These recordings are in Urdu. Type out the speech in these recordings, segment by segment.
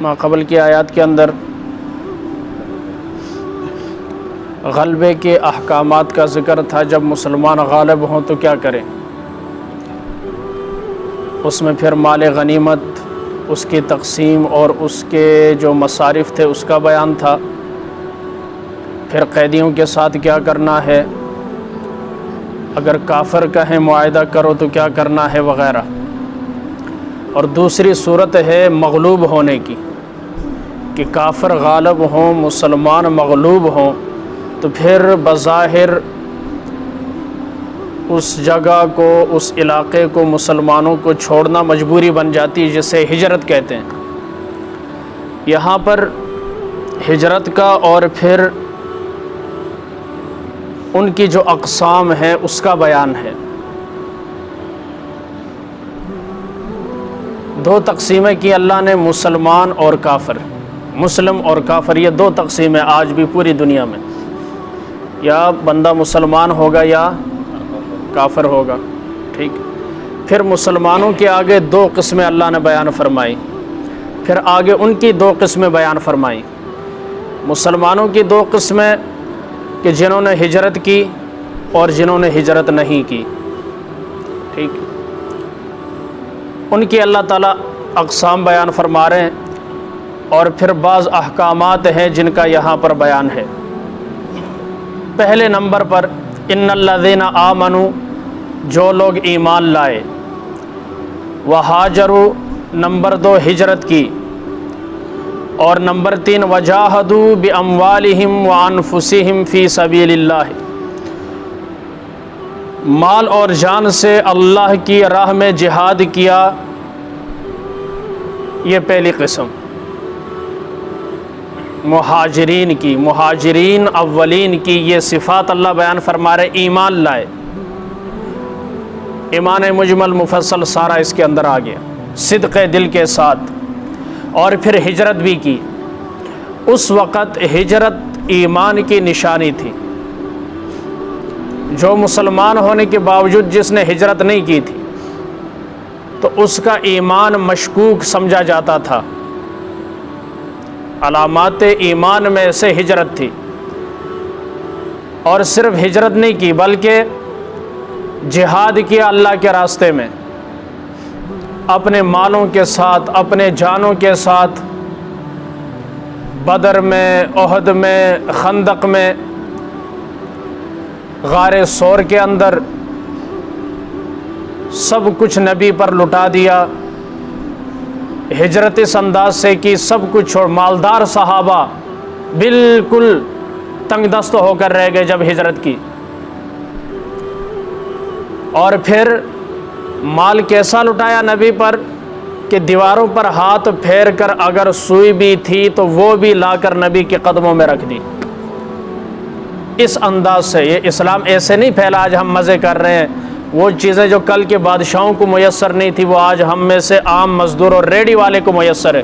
ماقبل کی آیات کے اندر غلبے کے احکامات کا ذکر تھا۔ جب مسلمان غالب ہوں تو کیا کریں، اس میں پھر مال غنیمت، اس کی تقسیم اور اس کے جو مصارف تھے اس کا بیان تھا، پھر قیدیوں کے ساتھ کیا کرنا ہے، اگر کافر کہیں معاہدہ کرو تو کیا کرنا ہے وغیرہ۔ اور دوسری صورت ہے مغلوب ہونے کی، کہ کافر غالب ہوں، مسلمان مغلوب ہوں، تو پھر بظاہر اس جگہ کو، اس علاقے کو مسلمانوں کو چھوڑنا مجبوری بن جاتی ہے، جسے ہجرت کہتے ہیں۔ یہاں پر ہجرت کا اور پھر ان کی جو اقسام ہیں اس کا بیان ہے۔ دو تقسیمیں کی اللہ نے، مسلمان اور کافر۔ مسلم اور کافر، یہ دو تقسیمیں آج بھی پوری دنیا میں، یا بندہ مسلمان ہوگا یا کافر ہوگا، ٹھیک۔ پھر مسلمانوں کے آگے دو قسمیں اللہ نے بیان فرمائی، پھر آگے ان کی دو قسمیں بیان فرمائی۔ مسلمانوں کی دو قسمیں کہ جنہوں نے ہجرت کی اور جنہوں نے ہجرت نہیں کی، ٹھیک۔ ان کی اللہ تعالیٰ اقسام بیان فرما رہے ہیں، اور پھر بعض احکامات ہیں جن کا یہاں پر بیان ہے۔ پہلے نمبر پر ان الذین آمنوا، جو لوگ ایمان لائے، وہاجروا، نمبر 2 ہجرت کی، اور نمبر 3 وجاہدوا باموالہم وانفسہم فی سبیل اللہ، مال اور جان سے اللہ کی راہ میں جہاد کیا، یہ پہلی قسم مہاجرین کی، مہاجرین اولین کی یہ صفات اللہ بیان فرما رہے۔ ایمان لائے، ایمان مجمل مفصل سارا اس کے اندر آ گیا، صدق دل کے ساتھ، اور پھر ہجرت بھی کی۔ اس وقت ہجرت ایمان کی نشانی تھی۔ جو مسلمان ہونے کے باوجود جس نے ہجرت نہیں کی تھی تو اس کا ایمان مشکوک سمجھا جاتا تھا۔ علامات ایمان میں سے ہجرت تھی، اور صرف ہجرت نہیں کی بلکہ جہاد کیا اللہ کے راستے میں، اپنے مالوں کے ساتھ، اپنے جانوں کے ساتھ، بدر میں، احد میں، خندق میں، غار ثور کے اندر، سب کچھ نبی پر لٹا دیا۔ ہجرت اس انداز سے کی، سب کچھ چھوڑ، مالدار صحابہ بالکل تنگ دست ہو کر رہ گئے جب ہجرت کی۔ اور پھر مال کیسا لٹایا نبی پر کہ دیواروں پر ہاتھ پھیر کر اگر سوئی بھی تھی تو وہ بھی لا کر نبی کے قدموں میں رکھ دی۔ اس انداز سے یہ اسلام ایسے نہیں پھیلا آج ہم مزے کر رہے ہیں۔ وہ چیزیں جو کل کے بادشاہوں کو میسر نہیں تھی وہ آج ہم میں سے عام مزدور اور ریڑھی والے کو میسر ہے۔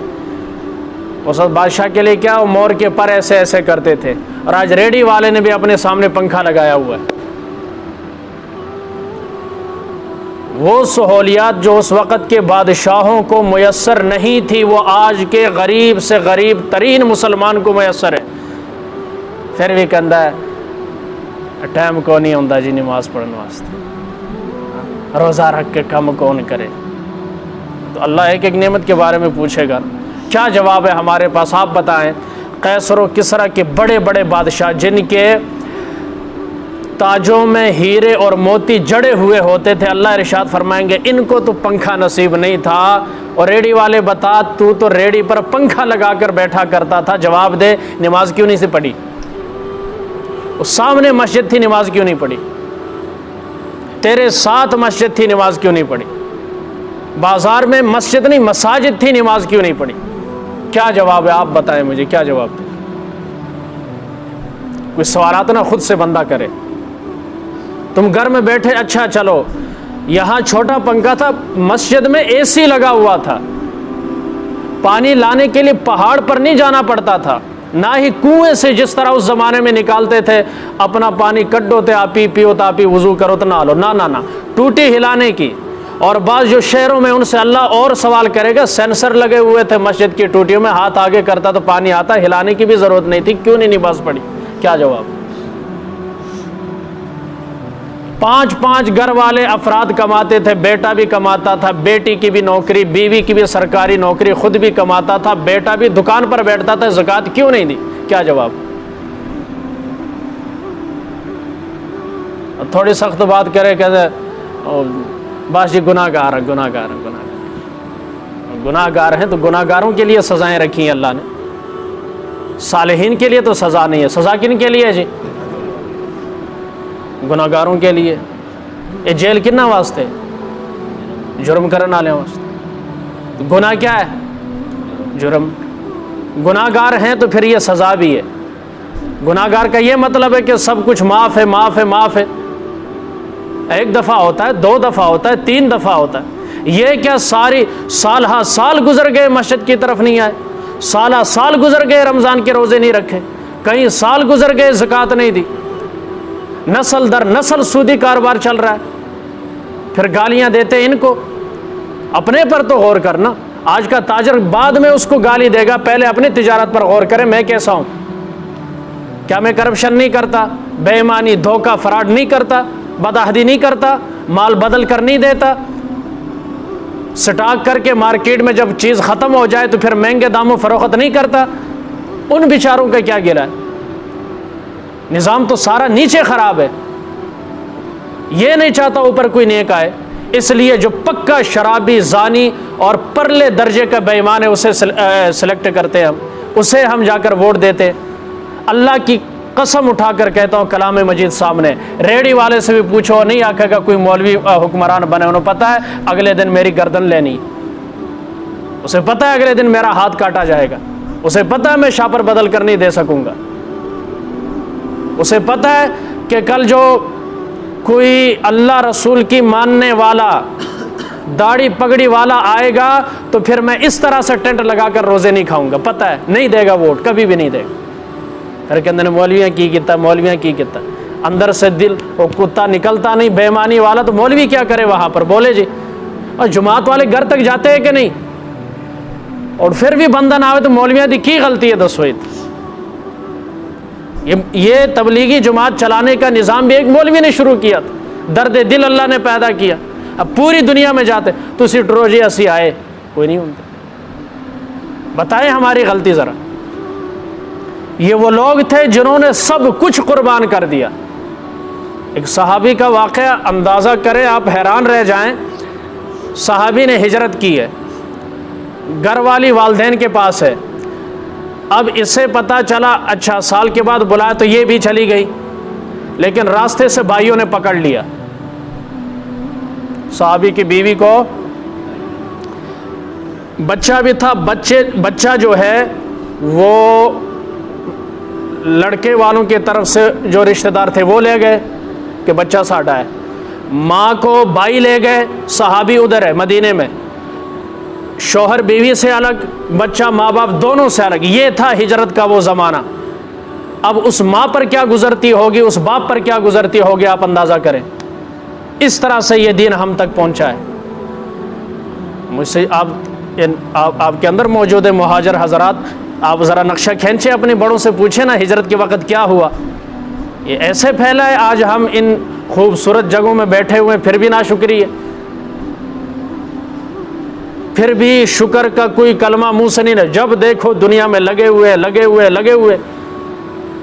اس وقت بادشاہ کے لیے کیا، وہ مور کے پر ایسے ایسے کرتے تھے، اور آج ریڑھی والے نے بھی اپنے سامنے پنکھا لگایا ہوا ہے۔ وہ سہولیات جو اس وقت کے بادشاہوں کو میسر نہیں تھی وہ آج کے غریب سے غریب ترین مسلمان کو میسر ہے۔ پھر بھی کہندا ہے ٹائم کو نہیں ہوندا جی نماز پڑھنے واسطے، روزہ رکھ کے کم کون کرے۔ تو اللہ ایک ایک نعمت کے بارے میں پوچھے گا، کیا جواب ہے ہمارے پاس؟ آپ بتائیں۔ قیصر و کسریٰ کے بڑے بڑے بادشاہ جن کے تاجوں میں ہیرے اور موتی جڑے ہوئے ہوتے تھے، اللہ ارشاد فرمائیں گے ان کو تو پنکھا نصیب نہیں تھا، اور ریڑھی والے بتا تو ریڑھی پر پنکھا لگا کر بیٹھا کرتا تھا، جواب دے نماز کیوں نہیں سے پڑھی؟ اس سامنے مسجد تھی، نماز کیوں نہیں پڑھی؟ تیرے ساتھ مسجد تھی، نماز کیوں نہیں پڑھی؟ بازار میں مسجد نہیں مساجد تھی، نماز کیوں نہیں پڑھی؟ کیا جواب ہے؟ آپ بتائیں مجھے کیا جواب دیں؟ کوئی سوالات نہ خود سے بندہ کرے۔ تم گھر میں بیٹھے، اچھا چلو یہاں چھوٹا پنکھا تھا، مسجد میں اے سی لگا ہوا تھا، پانی لانے کے لیے پہاڑ پر نہیں جانا پڑتا تھا، نہ ہی کنویں سے جس طرح اس زمانے میں نکالتے تھے اپنا پانی کڈو تے آپی پیو تاپی وضو کرو تو نہ لو، نہ ٹوٹی ہلانے کی، اور بعض جو شہروں میں ان سے اللہ اور سوال کرے گا، سینسر لگے ہوئے تھے مسجد کی ٹوٹیوں میں، ہاتھ آگے کرتا تو پانی آتا، ہلانے کی بھی ضرورت نہیں تھی، کیوں نہیں نماز پڑھی؟ کیا جواب؟ 5 گھر والے افراد کماتے تھے، بیٹا بھی کماتا تھا، بیٹی کی بھی نوکری، بیوی کی بھی سرکاری نوکری، خود بھی کماتا تھا، بیٹا بھی دکان پر بیٹھتا تھا، زکوٰۃ کیوں نہیں دی؟ کیا جواب؟ تھوڑی سخت بات کرے کہتے بس جی گناہ گار ہیں، تو گناہ گاروں کے لیے سزائیں رکھی ہیں اللہ نے، صالحین کے لیے تو سزا نہیں ہے۔ سزا کن کے لیے جی؟ گناہ گاروں کے لیے۔ یہ جیل کنا واسطے؟ جرم کرنے والے واسطے۔ گناہ کیا ہے؟ جرم۔ گناہ گار ہیں تو پھر یہ سزا بھی ہے۔ گناہ گار کا یہ مطلب ہے کہ سب کچھ معاف ہے، معاف ہے، معاف ہے۔ ایک دفعہ ہوتا ہے، 2 دفعہ ہوتا ہے، 3 دفعہ ہوتا ہے۔ یہ کیا ساری سال گزر گئے مسجد کی طرف نہیں آئے، سال گزر گئے رمضان کے روزے نہیں رکھے، کئی سال گزر گئے زکوٰۃ نہیں دی، نسل در نسل سودی کاروبار چل رہا ہے، پھر گالیاں دیتے ان کو۔ اپنے پر تو غور کرنا۔ آج کا تاجر بعد میں اس کو گالی دے گا، پہلے اپنی تجارت پر غور کرے، میں کیسا ہوں؟ کیا میں کرپشن نہیں کرتا، بے ایمانی، دھوکہ، فراڈ نہیں کرتا، بدعہدی نہیں کرتا، مال بدل کر نہیں دیتا، سٹاک کر کے مارکیٹ میں جب چیز ختم ہو جائے تو پھر مہنگے داموں فروخت نہیں کرتا؟ ان بیچاروں کا کیا گلا ہے؟ نظام تو سارا نیچے خراب ہے، یہ نہیں چاہتا اوپر کوئی نیک آئے، اس لیے جو پکا شرابی، زانی اور پرلے درجے کا بے ایمان ہے اسے سلیکٹ کرتے ہیں، اسے ہم جا کر ووٹ دیتے۔ اللہ کی قسم اٹھا کر کہتا ہوں، کلام مجید سامنے، ریڑی والے سے بھی پوچھو، نہیں آکھے گا کوئی مولوی حکمران بنے، انہوں پتہ ہے اگلے دن میری گردن لینی، اسے پتہ ہے اگلے دن میرا ہاتھ کاٹا جائے گا، اسے پتہ ہے میں شاپر بدل کر نہیں دے سکوں گا، اسے پتہ ہے کہ کل جو کوئی اللہ رسول کی ماننے والا، داڑھی پگڑی والا آئے گا تو پھر میں اس طرح سے ٹینٹ لگا کر روزے نہیں کھاؤں گا، پتہ ہے نہیں دے گا ووٹ، کبھی بھی نہیں دے گا۔ پھر کہ اندر مولویاں کی کیتا، مولویاں کی کیتا، اندر سے دل وہ کتا نکلتا نہیں، بے ایمانی والا، تو مولوی کیا کرے وہاں پر؟ بولے جی، اور جماعت والے گھر تک جاتے ہیں کہ نہیں؟ اور پھر بھی بندہ نہ آئے تو مولویاں دی کی غلطی ہے دسو؟ یہ تبلیغی جماعت چلانے کا نظام بھی ایک مولوی نے شروع کیا تھا، درد دل اللہ نے پیدا کیا، اب پوری دنیا میں جاتے، تسی ٹرو جی اسی آئے، کوئی نہیں ہوتا۔ بتائیں ہماری غلطی ذرا۔ یہ وہ لوگ تھے جنہوں نے سب کچھ قربان کر دیا۔ ایک صحابی کا واقعہ اندازہ کریں، آپ حیران رہ جائیں۔ صحابی نے ہجرت کی ہے، گھر والی والدین کے پاس ہے، اب اسے پتہ چلا، اچھا سال کے بعد بلایا تو یہ بھی چلی گئی، لیکن راستے سے بھائیوں نے پکڑ لیا صحابی کی بیوی کو، بچہ بھی تھا، بچہ جو ہے وہ لڑکے والوں کی طرف سے جو رشتہ دار تھے وہ لے گئے کہ بچہ ساڈا ہے، ماں کو بھائی لے گئے، صحابی ادھر ہے مدینے میں، شوہر بیوی سے الگ، بچہ ماں باپ دونوں سے الگ۔ یہ تھا ہجرت کا وہ زمانہ۔ اب اس ماں پر کیا گزرتی ہوگی، اس باپ پر کیا گزرتی ہوگی، آپ اندازہ کریں۔ اس طرح سے یہ دین ہم تک پہنچا ہے۔ مجھ سے آپ کے اندر موجود ہے مہاجر حضرات، آپ ذرا نقشہ کھینچے، اپنے بڑوں سے پوچھیں نا ہجرت کے وقت کیا ہوا۔ یہ ایسے پھیلا ہے، آج ہم ان خوبصورت جگہوں میں بیٹھے ہوئے پھر بھی ناشکری ہے، پھر بھی شکر کا کوئی کلمہ منہ سے نہیں ہے، جب دیکھو دنیا میں لگے ہوئے۔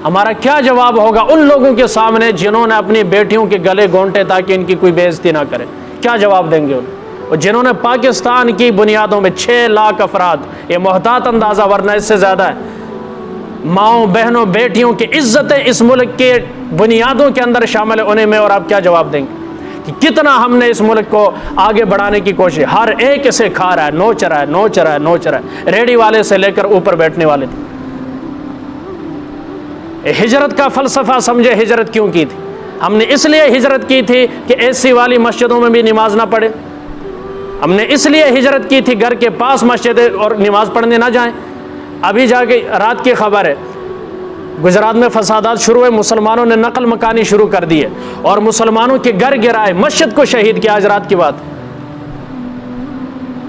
ہمارا کیا جواب ہوگا ان لوگوں کے سامنے جنہوں نے اپنی بیٹیوں کے گلے گھونٹے تاکہ ان کی کوئی بے عزتی نہ کرے؟ کیا جواب دیں گے ان؟ اور جنہوں نے پاکستان کی بنیادوں میں 6 لاکھ افراد، یہ محتاط اندازہ ورنہ اس سے زیادہ ہے، ماؤں بہنوں بیٹیوں کی عزتیں اس ملک کے بنیادوں کے اندر شامل ہے، انہیں میں اور آپ کیا جواب دیں گے کہ کتنا ہم نے اس ملک کو آگے بڑھانے کی کوشش، ہر ایک اسے کھا رہا ہے، نوچ رہا ہے، ریڑی والے سے لے کر اوپر بیٹھنے والے تھے۔ ہجرت کا فلسفہ سمجھے، ہجرت کیوں کی تھی؟ ہم نے اس لیے ہجرت کی تھی کہ اے سی والی مسجدوں میں بھی نماز نہ پڑھے، ہم نے اس لیے ہجرت کی تھی گھر کے پاس مسجد اور نماز پڑھنے نہ جائیں۔ ابھی جا کے رات کی خبر ہے، گجرات میں فسادات شروع ہوئے، مسلمانوں نے نقل مکانی شروع کر دی ہے اور مسلمانوں کے گھر گرائے، مسجد کو شہید کیا، آج رات کی بات۔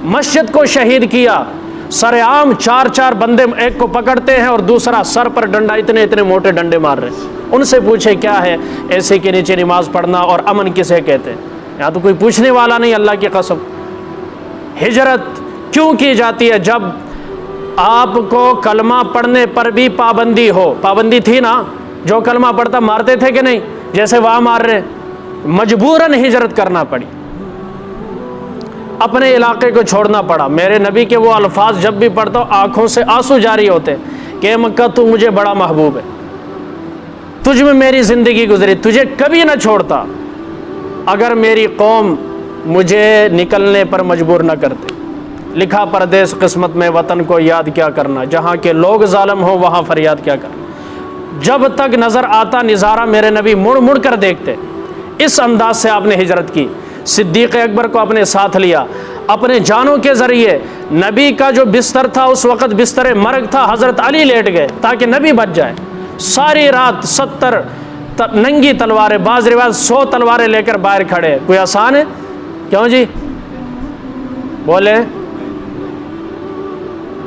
مسجد کو شہید کیا، سر عام 4 بندے ایک کو پکڑتے ہیں اور دوسرا سر پر ڈنڈا، اتنے موٹے ڈنڈے مار رہے ہیں۔ ان سے پوچھے کیا ہے ایسے کے نیچے نماز پڑھنا اور امن کسے کہتے ہیں؟ یہاں تو کوئی پوچھنے والا نہیں، اللہ کی قسم۔ ہجرت کیوں کی جاتی ہے؟ جب آپ کو کلمہ پڑھنے پر بھی پابندی ہو۔ پابندی تھی نا، جو کلمہ پڑھتا مارتے تھے کہ نہیں؟ جیسے وہاں مار رہے، مجبوراً ہجرت کرنا پڑی، اپنے علاقے کو چھوڑنا پڑا۔ میرے نبی کے وہ الفاظ جب بھی پڑھتا ہوں آنکھوں سے آنسو جاری ہوتے کہ اے مکہ تو مجھے بڑا محبوب ہے، تجھ میں میری زندگی گزری، تجھے کبھی نہ چھوڑتا اگر میری قوم مجھے نکلنے پر مجبور نہ کرتے۔ لکھا پردیس قسمت میں وطن کو یاد کیا کرنا، جہاں کے لوگ ظالم ہوں وہاں فریاد کیا کرنا۔ جب تک نظر آتا نظارہ میرے نبی مڑ مڑ کر دیکھتے۔ اس انداز سے آپ نے ہجرت کی۔ صدیق اکبر کو اپنے ساتھ لیا، اپنے جانوں کے ذریعے۔ نبی کا جو بستر تھا اس وقت بستر مرگ تھا، حضرت علی لیٹ گئے تاکہ نبی بچ جائے۔ ساری رات 70 ننگی تلواریں، بعض روایت 100 تلواریں لے کر باہر کھڑے۔ کوئی آسان ہے؟ کیوں جی بولے؟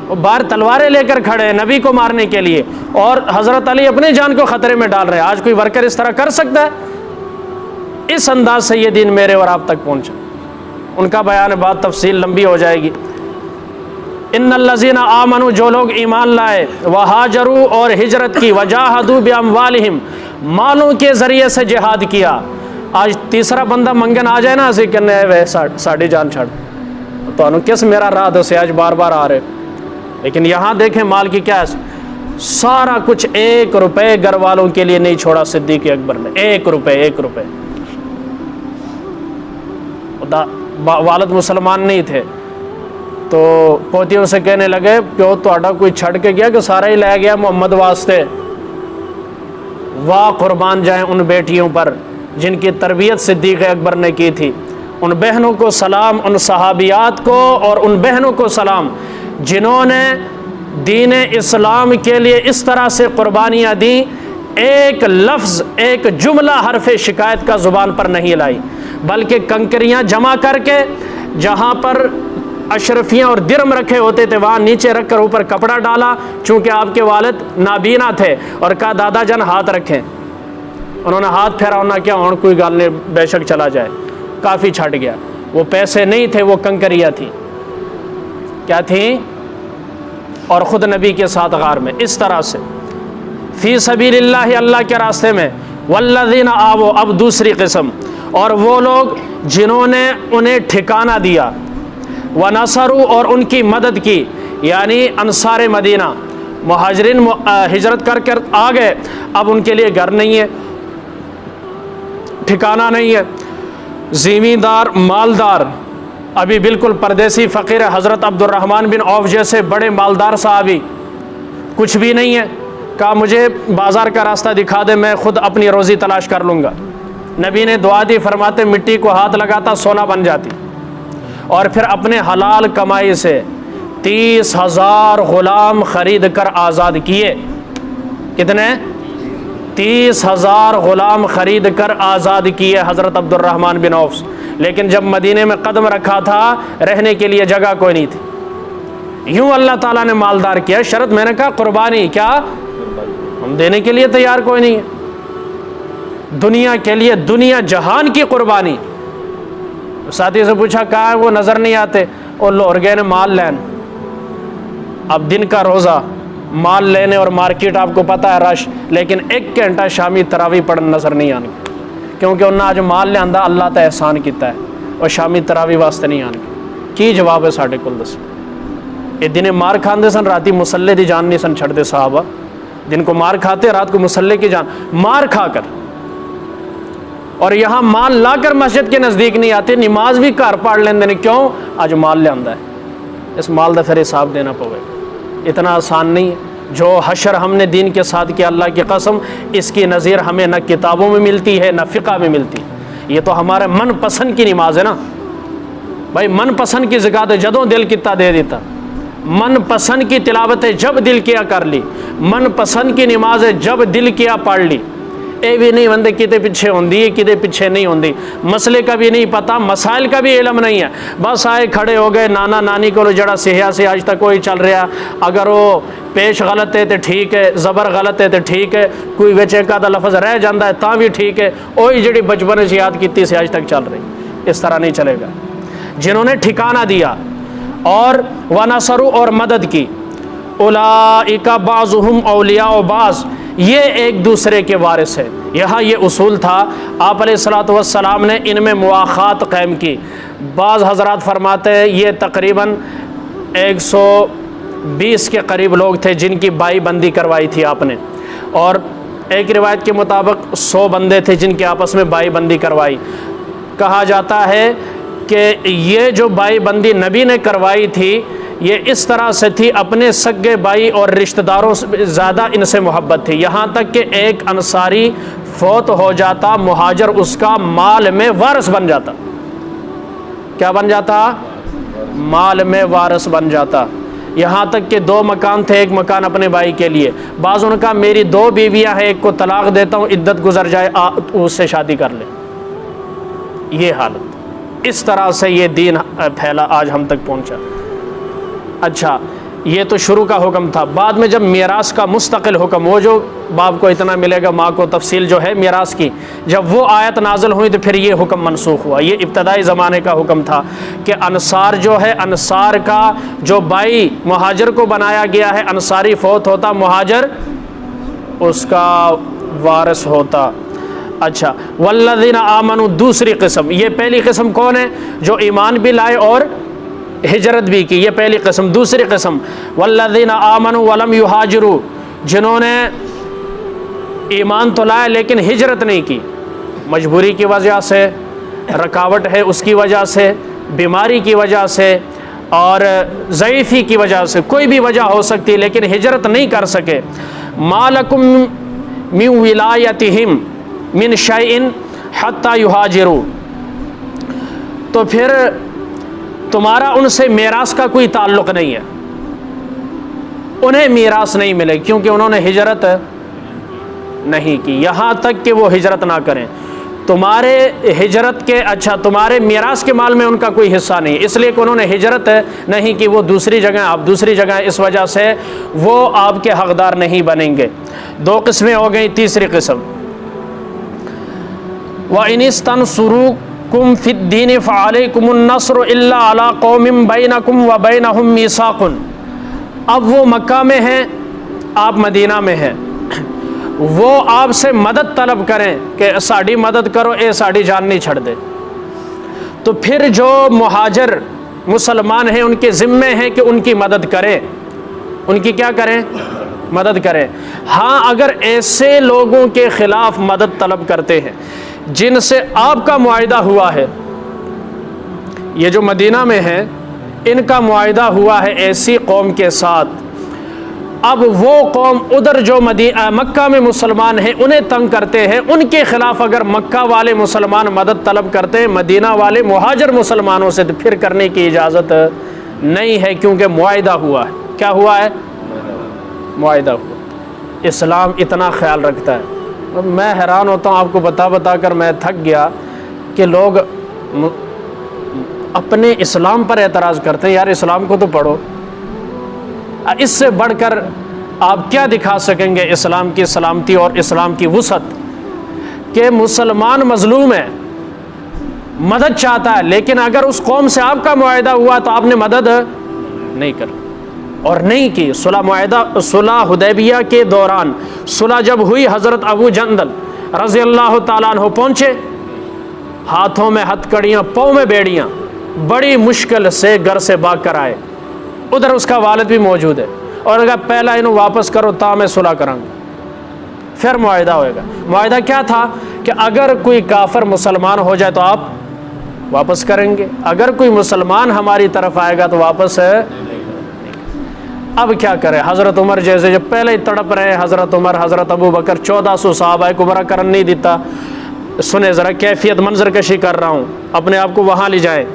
وہ باہر تلواریں لے کر کھڑے ہیں نبی کو مارنے کے لیے، اور حضرت علی اپنے جان کو خطرے میں ڈال رہے ہیں۔ آج کوئی ورکر اس طرح کر سکتا ہے؟ اس انداز سے یہ دین میرے اور آپ تک پہنچا۔ ان کا بیان بات تفصیل لمبی ہو جائے گی۔ ان الذین آمنوا، جو لوگ ایمان لائے، وہاجروا اور ہجرت کی، وجاہدوا باموالہم، مالوں کے ذریعے سے جہاد کیا۔ آج تیسرا بندہ منگن آ جائے نا، اسی کہنے وے ساڑی جان چھڑ تو انہوں کس میرا راہ دسے، آج بار بار آ رہے۔ لیکن یہاں دیکھیں مال کی کیا ہے، سارا کچھ 1 روپے گھر والوں کے لیے نہیں چھوڑا صدیق اکبر نے۔ 1 روپے۔ والد مسلمان نہیں تھے تو پوتیوں سے کہنے لگے پیو تہاڈا کوئی چھڑ کے گیا کہ سارا ہی لے گیا محمد واسطے؟ واہ قربان جائیں ان بیٹیوں پر جن کی تربیت صدیق اکبر نے کی تھی۔ ان بہنوں کو سلام، ان صحابیات کو اور ان بہنوں کو سلام جنہوں نے دین اسلام کے لیے اس طرح سے قربانیاں دیں، ایک لفظ ایک جملہ حرف شکایت کا زبان پر نہیں لائی، بلکہ کنکریاں جمع کر کے جہاں پر اشرفیاں اور درم رکھے ہوتے تھے وہاں نیچے رکھ کر اوپر کپڑا ڈالا، چونکہ آپ کے والد نابینا تھے، اور کہا دادا جان ہاتھ رکھیں۔ انہوں نے ہاتھ پھیرا، انہوں نے کیا اور کوئی گال نہیں، بے شک چلا جائے، کافی چھٹ گیا۔ وہ پیسے نہیں تھے، وہ کنکریاں تھیں۔ کیا تھیں؟ اور خود نبی کے ساتھ غار میں اس طرح سے فی سبیل اللہ، اللہ کے راستے میں۔ والذین آووا، اب دوسری قسم، اور وہ لوگ جنہوں نے انہیں ٹھکانہ دیا، ونصروا، اور ان کی مدد کی، یعنی انصار مدینہ۔ مہاجرین ہجرت کر کر آ گئے، اب ان کے لیے گھر نہیں ہے، ٹھکانہ نہیں ہے، زمیندار مالدار، ابھی بالکل پردیسی فقیر ہے، حضرت عبد الرحمن بن عوف جیسے بڑے مالدار صحابی، کچھ بھی نہیں ہے۔ کہا مجھے بازار کا راستہ دکھا دے، میں خود اپنی روزی تلاش کر لوں گا۔ نبی نے دعا دی، فرماتے مٹی کو ہاتھ لگاتا سونا بن جاتی، اور پھر اپنے حلال کمائی سے 30,000 غلام خرید کر آزاد کیے۔ کتنے؟ 30,000 غلام خرید کر آزاد کیے حضرت عبد الرحمن بن عوف۔ لیکن جب مدینے میں قدم رکھا تھا رہنے کے لیے جگہ کوئی نہیں تھی۔ یوں اللہ تعالیٰ نے مالدار کیا، شرط میں نے کہا قربانی، کیا ہم دینے کے لیے تیار کوئی نہیں ہے، دنیا کے لیے، دنیا جہان کی قربانی۔ ساتھی سے پوچھا کہاں ہے وہ، نظر نہیں آتے، اور لوہر گئے نے مال لین۔ اب دن کا روزہ مال لینے اور مارکیٹ آپ کو پتہ ہے رش، لیکن 1 گھنٹہ شامی تراویح پڑھن نظر نہیں آنے، کیونکہ انہاں اج مال لیا اللہ تے احسان کیتا ہے، اور شامی تراویح واسطے نہیں آنے کی جواب ہے ساڈے کول دس۔ یہ دن مار کھاندے سن، راتی مسلے دی جان نہیں سن چھڑتے صحابہ، دن کو مار کھاتے، رات کو مسلے کی جان مار کھا کر، اور یہاں مال لا کر مسجد کے نزدیک نہیں آتے، نماز بھی گھر پڑھ لیندے نے، کیوں؟ اج مال لے آندا ہے، اس مال دا پھر حساب دینا پوے، اتنا آسان نہیں ہے۔ جو حشر ہم نے دین کے ساتھ کیا، اللہ کی قسم اس کی نظیر ہمیں نہ کتابوں میں ملتی ہے نہ فقہ میں ملتی۔ یہ تو ہمارے من پسند کی نماز ہے نا بھائی، من پسند کی زکات ہے، جدوں دل کیتا دے دیتا، من پسند کی تلاوت ہے جب دل کیا کر لی، من پسند کی نماز ہے جب دل کیا پڑھ لی۔ یہ بھی نہیں بندے کتے پیچھے ہوندی ہے کتے پیچھے نہیں ہوندی، مسئلے کا بھی نہیں پتہ، مسائل کا بھی علم نہیں ہے، بس آئے کھڑے ہو گئے نانا نانی کو جڑا سیاح سے آج تک کوئی چل رہا، اگر وہ پیش غلط ہے تو ٹھیک ہے، زبر غلط ہے تو ٹھیک ہے، کوئی وچے کا دا لفظ رہ جاندہ ہے تاں بھی ٹھیک ہے، وہی جڑی بچپن سے یاد کیتی سے آج تک چل رہی، اس طرح نہیں چلے گا۔ جنہوں نے ٹھکانہ دیا اور ونصروا اور مدد کی، اولئک بعضهم اولیاء بعض، یہ ایک دوسرے کے وارث ہے۔ یہاں یہ اصول تھا، آپ علیہ الصلوۃ والسلام نے ان میں مواخات قائم کی۔ بعض حضرات فرماتے ہیں یہ تقریباً 120 کے قریب لوگ تھے جن کی بائی بندی کروائی تھی آپ نے، اور ایک روایت کے مطابق 100 بندے تھے جن کے آپس میں بائی بندی کروائی۔ کہا جاتا ہے کہ یہ جو بائی بندی نبی نے کروائی تھی یہ اس طرح سے تھی، اپنے سگے بھائی اور رشتہ داروں سے زیادہ ان سے محبت تھی، یہاں تک کہ ایک انصاری فوت ہو جاتا، مہاجر اس کا مال میں وارث بن جاتا۔ کیا بن جاتا؟ مال میں وارث بن جاتا۔ یہاں تک کہ 2 مکان تھے، ایک مکان اپنے بھائی کے لیے، بعض ان کا میری 2 بیویاں ہیں، ایک کو طلاق دیتا ہوں، عدت گزر جائے اس سے شادی کر لے۔ یہ حالت، اس طرح سے یہ دین پھیلا، آج ہم تک پہنچا۔ اچھا، یہ تو شروع کا حکم تھا۔ بعد میں جب میراث کا مستقل حکم، وہ جو باپ کو اتنا ملے گا ماں کو تفصیل جو ہے میراث کی، جب وہ آیت نازل ہوئی تو پھر یہ حکم منسوخ ہوا۔ یہ ابتدائی زمانے کا حکم تھا کہ انصار جو ہے، انصار کا جو بھائی مہاجر کو بنایا گیا ہے، انصاری فوت ہوتا، مہاجر اس کا وارث ہوتا۔ اچھا، والذین آمنوا دوسری قسم، یہ پہلی قسم کون ہے؟ جو ایمان بھی لائے اور ہجرت بھی کی، یہ پہلی قسم۔ دوسری قسم والذین آمنوا ولم یہاجروا، جنہوں نے ایمان تو لائے لیکن ہجرت نہیں کی، مجبوری کی وجہ سے، رکاوٹ ہے اس کی وجہ سے، بیماری کی وجہ سے اور ضعیفی کی وجہ سے، کوئی بھی وجہ ہو سکتی لیکن ہجرت نہیں کر سکے۔ ما لکم من ولایتہم من شیء حتی یہاجروا، تو پھر تمہارا ان سے میراث کا کوئی تعلق نہیں ہے، انہیں میراث نہیں ملے کیونکہ انہوں نے ہجرت نہیں کی، یہاں تک کہ وہ ہجرت نہ کریں۔ تمہارے ہجرت کے، اچھا، تمہارے میراث کے مال میں ان کا کوئی حصہ نہیں، اس لیے کہ انہوں نے ہجرت نہیں کی، وہ دوسری جگہ، آپ دوسری جگہ، اس وجہ سے وہ آپ کے حقدار نہیں بنیں گے۔ 2 قسمیں ہو گئیں۔ تیسری قسم وَإِنِ اسْتَنْصُرُوكُمْ فِي الدِّينِ فَعَلَيْكُمُ النَّصْرُ إِلَّا عَلَىٰ قَوْمٍ بَيْنَكُمْ وَبَيْنَهُمْ مِيثَاقٌ، اب وہ مکہ میں ہیں، آپ مدینہ میں ہیں، وہ آپ سے مدد طلب کریں کہ ساڑی مدد کرو، اے ساڑی جان نہیں چھڑ دے، تو پھر جو مہاجر مسلمان ہیں ان کے ذمے ہیں کہ ان کی مدد کریں، ان کی کیا کریں؟ مدد کریں۔ ہاں، اگر ایسے لوگوں کے خلاف مدد طلب کرتے ہیں جن سے آپ کا معاہدہ ہوا ہے، یہ جو مدینہ میں ہیں ان کا معاہدہ ہوا ہے ایسی قوم کے ساتھ، اب وہ قوم ادھر جو مکہ میں مسلمان ہیں انہیں تنگ کرتے ہیں، ان کے خلاف اگر مکہ والے مسلمان مدد طلب کرتے ہیں مدینہ والے مہاجر مسلمانوں سے، تو پھر کرنے کی اجازت نہیں ہے، کیونکہ معاہدہ ہوا ہے۔ کیا ہوا ہے؟ معاہدہ ہوا۔ اسلام اتنا خیال رکھتا ہے، میں حیران ہوتا ہوں، آپ کو بتا بتا کر میں تھک گیا کہ لوگ اپنے اسلام پر اعتراض کرتے ہیں۔ یار اسلام کو تو پڑھو، اس سے بڑھ کر آپ کیا دکھا سکیں گے اسلام کی سلامتی اور اسلام کی وسعت، کہ مسلمان مظلوم ہے، مدد چاہتا ہے، لیکن اگر اس قوم سے آپ کا معاہدہ ہوا تو آپ نے مدد نہیں کر اور نہیں کی۔ صلح حدیبیہ کے دوران صلح جب ہوئی، حضرت ابو جندل رضی اللہ تعالیٰ عنہ پہنچے، ہاتھوں میں ہتھ کڑیاں، پاؤں میں بیڑیاں، بڑی مشکل سے گھر سے بھاگ کر آئے، ادھر اس کا والد بھی موجود ہے، اور اگر پہلا انہوں واپس کرو تا میں صلح کروں گا، پھر معاہدہ ہوئے گا۔ معاہدہ کیا تھا کہ اگر کوئی کافر مسلمان ہو جائے تو آپ واپس کریں گے، اگر کوئی مسلمان ہماری طرف آئے گا تو واپس ہے۔ اب کیا کرے؟ حضرت عمر جیسے جب پہلے ہی تڑپ رہے، حضرت عمر، حضرت ابو بکر، 1400 صحابہ کو عمرہ کرن نہیں دیتا۔ سنیں ذرا کیفیت، منظر کشی کر رہا ہوں، اپنے آپ کو وہاں لے جائیں۔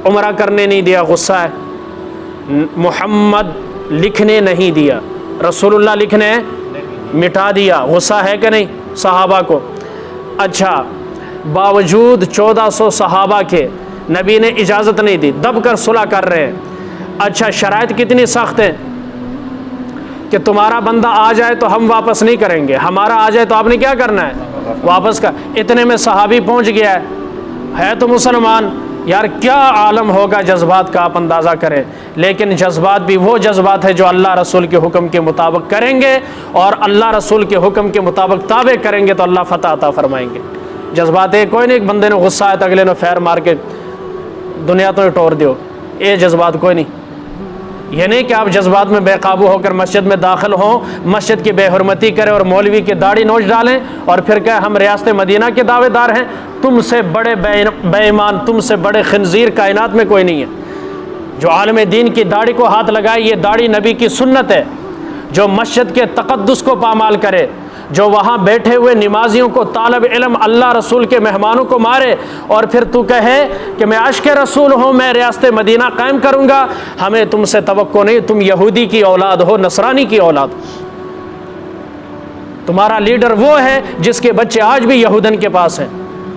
عمرہ کرنے نہیں دیا، غصہ ہے، محمد لکھنے نہیں دیا، رسول اللہ لکھنے مٹا دیا، غصہ ہے کہ نہیں؟ صحابہ کو. اچھا باوجود 1400 صحابہ کے نبی نے اجازت نہیں دی, دب کر صلح کر رہے ہیں. اچھا شرائط کتنی سخت ہے کہ تمہارا بندہ آ جائے تو ہم واپس نہیں کریں گے, ہمارا آ جائے تو آپ نے کیا کرنا ہے, واپس کا. اتنے میں صحابی پہنچ گیا ہے تو مسلمان, یار کیا عالم ہوگا جذبات کا آپ اندازہ کریں. لیکن جذبات بھی وہ جذبات ہے جو اللہ رسول کے حکم کے مطابق کریں گے, اور اللہ رسول کے حکم کے مطابق تابع کریں گے تو اللہ فتح عطا فرمائیں گے. جذبات ہے کوئی نہیں, ایک بندے نے غصہ آیا تو اگلے نے فیر مار کے دنیا تو ٹور دیو, یہ جذبات کوئی نہیں. یہ نہیں کہ آپ جذبات میں بے قابو ہو کر مسجد میں داخل ہوں, مسجد کی بے حرمتی کریں اور مولوی کی داڑھی نوچ ڈالیں اور پھر کہ ہم ریاست مدینہ کے دعوے دار ہیں. تم سے بڑے بے ایمان, تم سے بڑے خنزیر کائنات میں کوئی نہیں ہے. جو عالم دین کی داڑھی کو ہاتھ لگائے, یہ داڑھی نبی کی سنت ہے. جو مسجد کے تقدس کو پامال کرے, جو وہاں بیٹھے ہوئے نمازیوں کو, طالب علم, اللہ رسول کے مہمانوں کو مارے, اور پھر تو کہے کہ میں عشق رسول ہوں, میں ریاست مدینہ قائم کروں گا, ہمیں تم سے توقع نہیں. تم یہودی کی اولاد ہو, نصرانی کی اولاد. تمہارا لیڈر وہ ہے جس کے بچے آج بھی یہودن کے پاس ہیں.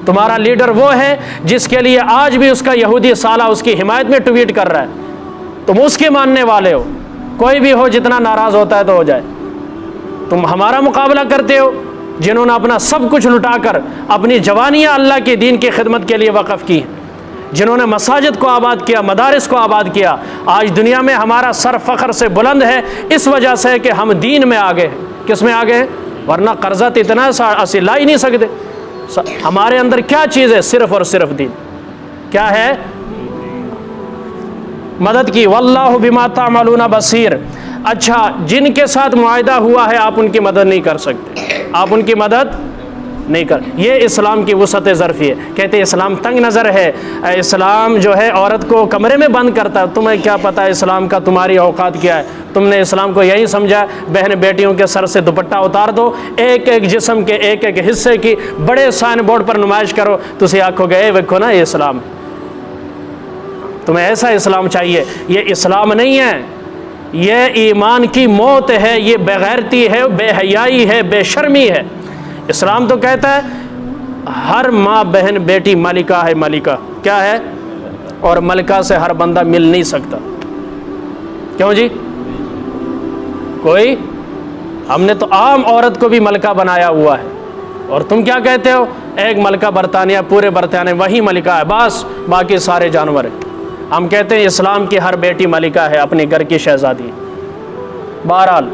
تمہارا لیڈر وہ ہے جس کے لیے آج بھی اس کا یہودی سالہ اس کی حمایت میں ٹویٹ کر رہا ہے. تم اس کے ماننے والے ہو. کوئی بھی ہو, جتنا ناراض ہوتا ہے تو ہو جائے. تم ہمارا مقابلہ کرتے ہو جنہوں نے اپنا سب کچھ لٹا کر اپنی جوانیاں اللہ کے دین کی خدمت کے لیے وقف کی, جنہوں نے مساجد کو آباد کیا, مدارس کو آباد کیا. آج دنیا میں ہمارا سر فخر سے بلند ہے اس وجہ سے کہ ہم دین میں آگے ہیں. کس میں آگے ہیں؟ ورنہ قرضہ تو اتنا اسی لا ہی نہیں سکتے. ہمارے اندر کیا چیز ہے؟ صرف اور صرف دین. کیا ہے؟ مدد کی. واللہ بما تعملون بصیر. اچھا جن کے ساتھ معاہدہ ہوا ہے آپ ان کی مدد نہیں کر سکتے, آپ ان کی مدد نہیں کر. یہ اسلام کی وسعت ظرفی ہے. کہتے ہیں اسلام تنگ نظر ہے, اسلام جو ہے عورت کو کمرے میں بند کرتا ہے. تمہیں کیا پتہ اسلام کا تمہاری اوقات کیا ہے؟ تم نے اسلام کو یہی سمجھا بہن بیٹیوں کے سر سے دوپٹہ اتار دو, ایک ایک جسم کے ایک ایک حصے کی بڑے سائن بورڈ پر نمائش کرو, تسی آنکھو گئے ویکھو نا یہ اسلام. تمہیں ایسا اسلام چاہیے. یہ اسلام نہیں ہے, یہ ایمان کی موت ہے, یہ بغیرتی ہے, بے حیائی ہے, بے شرمی ہے. اسلام تو کہتا ہے ہر ماں بہن بیٹی ملکہ ہے. ملکہ کیا ہے؟ اور ملکہ سے ہر بندہ مل نہیں سکتا. کیوں جی؟ کوئی, ہم نے تو عام عورت کو بھی ملکہ بنایا ہوا ہے, اور تم کیا کہتے ہو؟ ایک ملکہ برطانیہ, پورے برطانیہ وہی ملکہ ہے, بس باقی سارے جانور ہیں. ہم کہتے ہیں اسلام کی ہر بیٹی ملکہ ہے, اپنے گھر کی شہزادی. بہرحال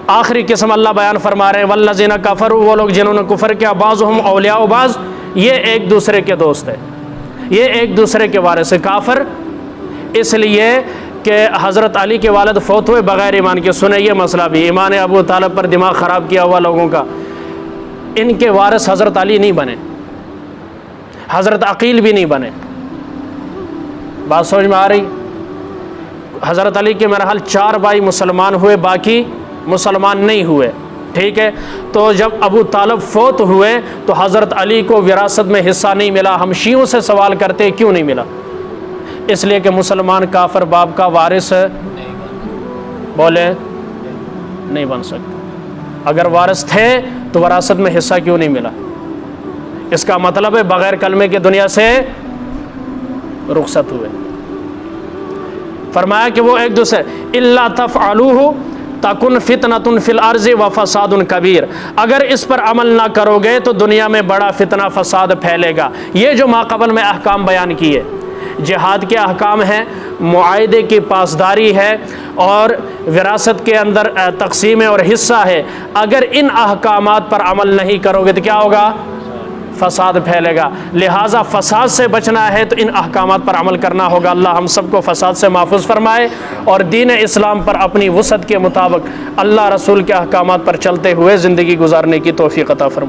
آخری قسم اللہ بیان فرما رہے ہیں والذین کفروا, وہ لوگ جنہوں نے کفر کیا, بعضهم اولیاء بعض, یہ ایک دوسرے کے دوست ہے, یہ ایک دوسرے کے وارث ہے. کافر اس لیے کہ حضرت علی کے والد فوت ہوئے بغیر ایمان کے. سنیں یہ مسئلہ بھی, ایمان ابو طالب پر دماغ خراب کیا ہوا لوگوں کا, ان کے وارث حضرت علی نہیں بنے, حضرت عقیل بھی نہیں بنے. بات سمجھ میں آ رہی؟ حضرت علی کے میرا حال 4 بھائی مسلمان ہوئے, باقی مسلمان نہیں ہوئے. ٹھیک ہے, تو جب ابو طالب فوت ہوئے تو حضرت علی کو وراثت میں حصہ نہیں ملا. ہم شیعوں سے سوال کرتے کیوں نہیں ملا؟ اس لیے کہ مسلمان کافر باپ کا وارث بولے نہیں بن سکتے. اگر وارث تھے تو وراثت میں حصہ کیوں نہیں ملا؟ اس کا مطلب ہے بغیر کلمے کے دنیا سے رخصت ہوئے. فرمایا کہ وہ ایک دوسرے الا تفعلوہ تکن فتنۃ فی الارض وفساد کبیر, اگر اس پر عمل نہ کرو گے تو دنیا میں بڑا فتنہ فساد پھیلے گا. یہ جو ماقبل میں احکام بیان کیے, جہاد کے احکام ہیں, معاہدے کی پاسداری ہے, اور وراثت کے اندر تقسیم اور حصہ ہے, اگر ان احکامات پر عمل نہیں کرو گے تو کیا ہوگا؟ فساد پھیلے گا. لہٰذا فساد سے بچنا ہے تو ان احکامات پر عمل کرنا ہوگا. اللہ ہم سب کو فساد سے محفوظ فرمائے, اور دین اسلام پر اپنی وسعت کے مطابق اللہ رسول کے احکامات پر چلتے ہوئے زندگی گزارنے کی توفیق عطا فرمائے.